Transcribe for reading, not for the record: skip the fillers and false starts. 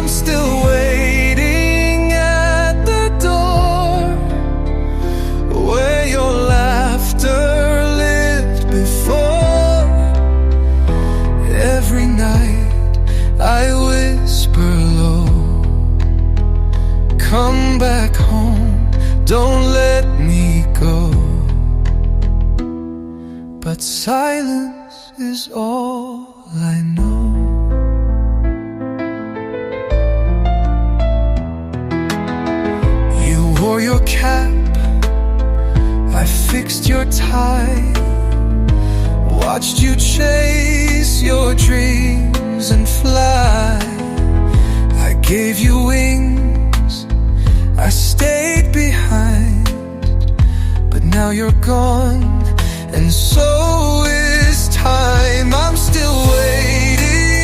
I'm still waiting at the door where your laughter lived before. Every night I whisper low, come back home, don't let me go. But silence is all I know. You wore your cap, I fixed your tie, watched you chase your dreams and